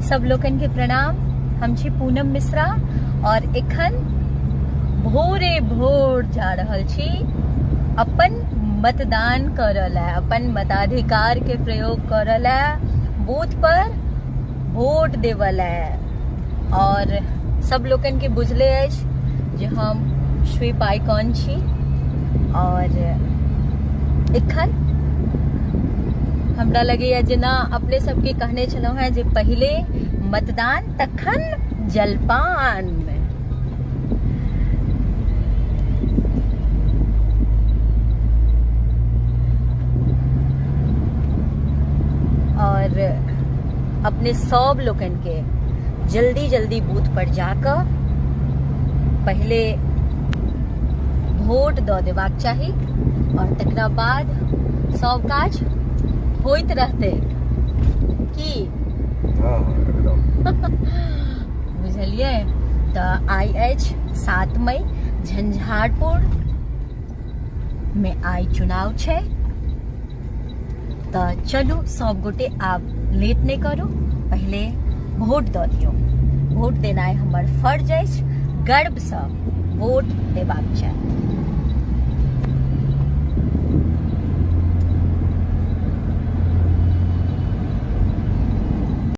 सब लोगन के प्रणाम। हम छी पूनम मिश्रा और एखन भोरे भोर जा रहल छी अपन मतदान करल है, अपन मताधिकार के प्रयोग करल है, बूथ पर वोट देवल है। और सब लोगन के बुझले अछि जे हम स्वीप आइकॉन छी और एखन हमरा लगेया जेना अपने सबके कहने छलौं हैं जे पहले मतदान तखन जलपान। और अपने सब लोगन के जल्दी जल्दी बूथ पर जाकर पहले वोट दऽ देबाक चाही और तकरा बाद सब काज होइत रहते की बुझलिए। तो आई अछि 7 मई, झंझारपुर में आई चुनाव छे। तो चलू सब गोटे आब लेट नहीं करू, पहले वोट दऽ दियौ। वोट देनाइ हमर फर्ज अछि, गर्व से वोट देबाक चाही।